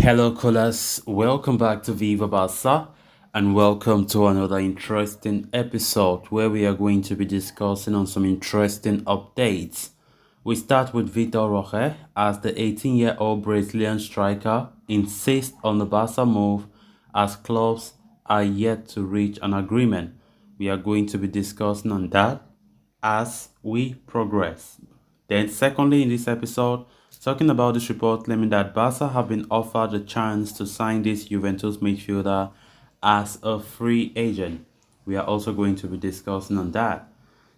Hello, callers. Welcome back to Viva Barca and welcome to another interesting episode where we are going to be discussing on some interesting updates. We start with Vitor Roque as the 18-year-old Brazilian striker insists on the Barca move as clubs are yet to reach an agreement. We are going to be discussing on that as we progress. Then, secondly, in this episode, talking about this report claiming that Barca have been offered the chance to sign this Juventus midfielder as a free agent. We are also going to be discussing on that.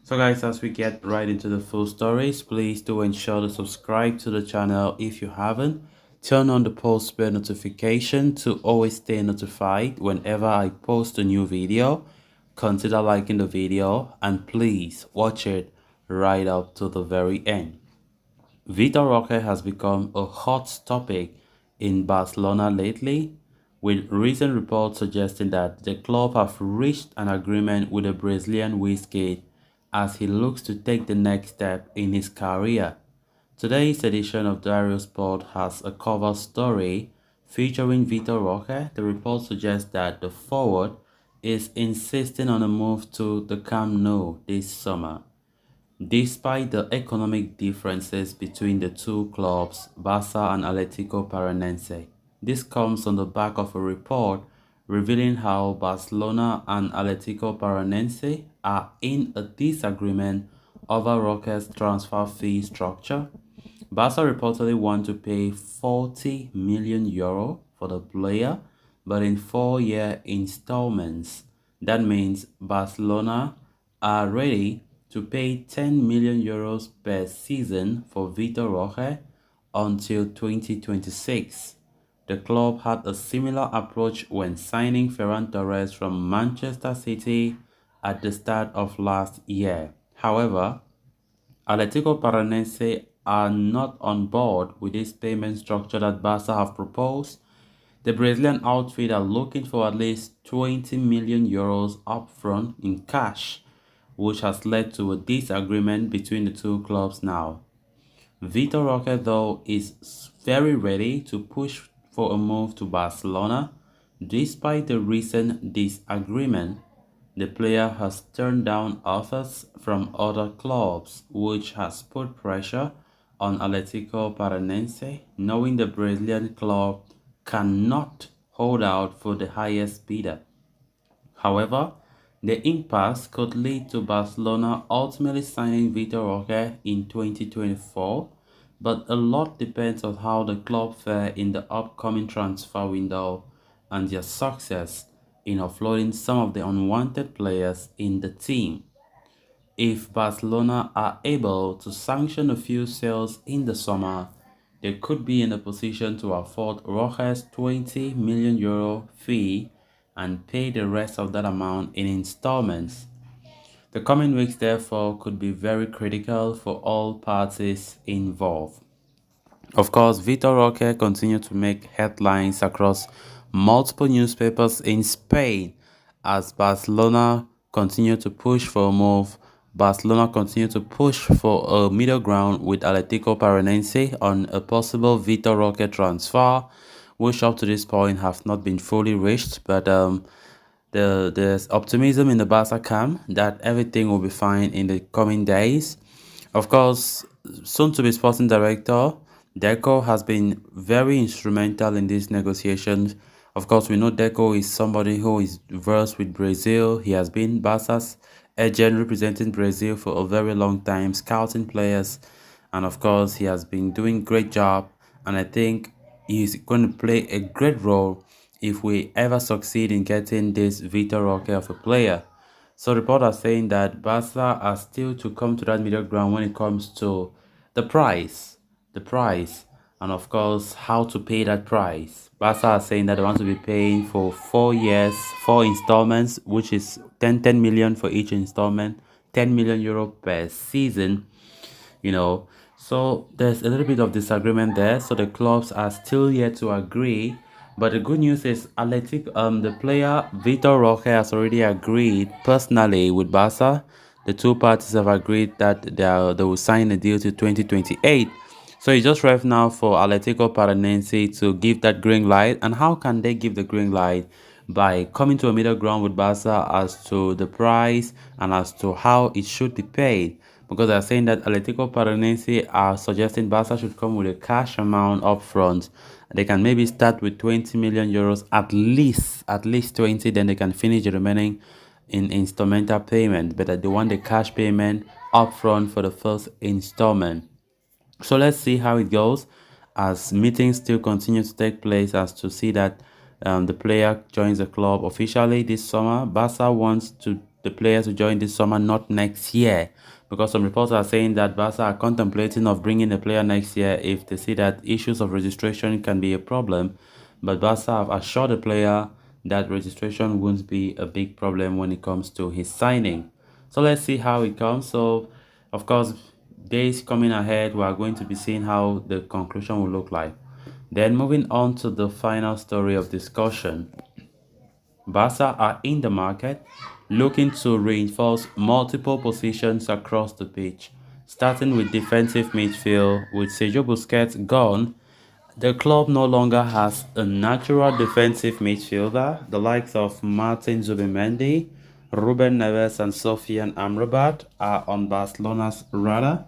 So guys, as we get right into the full stories, please do ensure to subscribe to the channel if you haven't. Turn on the post bell notification to always stay notified whenever I post a new video. Consider liking the video and please watch it right up to the very end. Vitor Roque has become a hot topic in Barcelona lately, with recent reports suggesting that the club have reached an agreement with the Brazilian wizard as he looks to take the next step in his career. Today's edition of Diario Sport has a cover story featuring Vitor Roque. The report suggests that the forward is insisting on a move to the Camp Nou this summer. Despite the economic differences between the two clubs, Barca and Atletico Paranaense, this comes on the back of a report revealing how Barcelona and Atletico Paranaense are in a disagreement over Roque's transfer fee structure. Barca reportedly want to pay 40 million euro for the player, but in 4-year installments. That means Barcelona are ready to pay 10 million euros per season for Vitor Roque until 2026. The club had a similar approach when signing Ferran Torres from Manchester City at the start of last year. However, Atletico Paranaense are not on board with this payment structure that Barca have proposed. The Brazilian outfit are looking for at least 20 million euros upfront in cash, which has led to a disagreement between the two clubs now. Vitor Roque, though, is very ready to push for a move to Barcelona. Despite the recent disagreement, the player has turned down offers from other clubs, which has put pressure on Atletico Paranaense, knowing the Brazilian club cannot hold out for the highest bidder. However, the impasse could lead to Barcelona ultimately signing Vitor Roque in 2024, but a lot depends on how the club fare in the upcoming transfer window and their success in offloading some of the unwanted players in the team. If Barcelona are able to sanction a few sales in the summer, they could be in a position to afford Rojas 20 million euro fee and pay the rest of that amount in installments. The coming weeks, therefore, could be very critical for all parties involved. Of course, Vitor Roque continued to make headlines across multiple newspapers in Spain as Barcelona continued to push for a move. Barcelona continued to push for a middle ground with Atletico Paranaense on a possible Vitor Roque transfer, which up to this point have not been fully reached. But there's optimism in the Barca camp that everything will be fine in the coming days. Of course, soon to be sporting director, Deco has been very instrumental in these negotiations. Of course, we know Deco is somebody who is versed with Brazil. He has been Barca's agent representing Brazil for a very long time, scouting players. And of course, he has been doing great job. And I think he's going to play a great role if we ever succeed in getting this Vitor Roque of a player. So reports are saying that Barca are still to come to that middle ground when it comes to the price, and of course how to pay that price. Barca are saying that they want to be paying for 4 years, 4 installments, which is 10 million for each installment, 10 million euro per season. So there's a little bit of disagreement there. So the clubs are still yet to agree. But the good news is the player Vitor Roque has already agreed personally with Barca. The two parties have agreed that they will sign a deal to 2028. So it's just right now for Atletico Paranense to give that green light. And how can they give the green light? By coming to a middle ground with Barca as to the price and as to how it should be paid. Because they're saying that Atletico Paranense are suggesting Barca should come with a cash amount up front. They can maybe start with 20 million euros, at least 20, then they can finish the remaining in instrumental payment. But they want the cash payment upfront for the first installment. So let's see how it goes as meetings still continue to take place as to see that the player joins the club officially this summer. Barca wants the players to join this summer, not next year, because some reports are saying that Barca are contemplating of bringing the player next year if they see that issues of registration can be a problem. But Barca have assured the player that registration won't be a big problem when it comes to his signing. So let's see how it comes. So, of course, days coming ahead, we are going to be seeing how the conclusion will look like. Then, moving on to the final story of discussion, Barca are in the market looking to reinforce multiple positions across the pitch, starting with defensive midfield. With Sergio Busquets gone, the club no longer has a natural defensive midfielder. The likes of Martin Zubimendi, Ruben Neves, and Sofian Amrabat are on Barcelona's radar.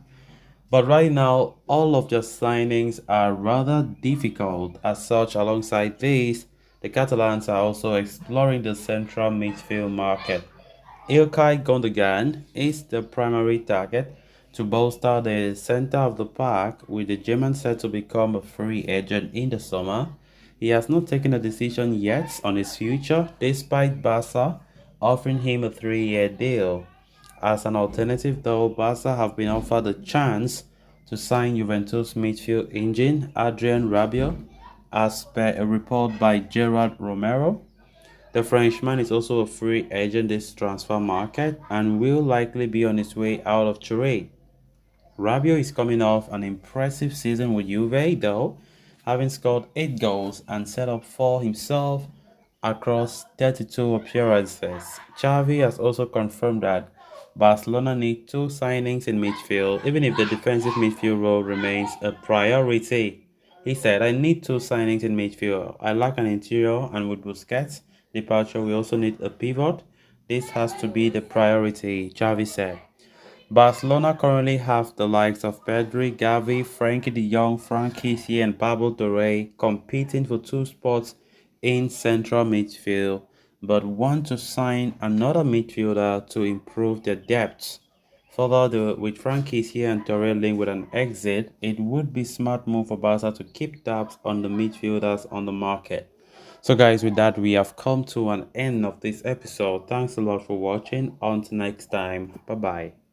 But right now, all of their signings are rather difficult. As such, alongside these, the Catalans are also exploring the central midfield market. Ilkay Gundogan is the primary target to bolster the center of the park, with the German set to become a free agent in the summer. He has not taken a decision yet on his future, despite Barca offering him a 3-year deal. As an alternative, though, Barca have been offered a chance to sign Juventus midfield engine Adrian Rabiot, as per a report by Gerard Romero. The Frenchman is also a free agent this transfer market and will likely be on his way out of Turin. Rabiot is coming off an impressive season with Juve, though, having scored 8 goals and set up 4 himself across 32 appearances. Xavi has also confirmed that Barcelona need 2 signings in midfield, even if the defensive midfield role remains a priority. He said, I need 2 signings in midfield. I lack an interior, and with Busquets' departure, we also need a pivot. This has to be the priority, Xavi said. Barcelona currently have the likes of Pedri, Gavi, Frankie de Jong, Frank Kessie, and Pablo Torre competing for 2 spots in central midfield, but want to sign another midfielder to improve their depth. Further, with Frank Kessie and Torre linked with an exit, it would be smart move for Barca to keep tabs on the midfielders on the market. So guys, with that, we have come to an end of this episode. Thanks a lot for watching. Until next time. Bye bye.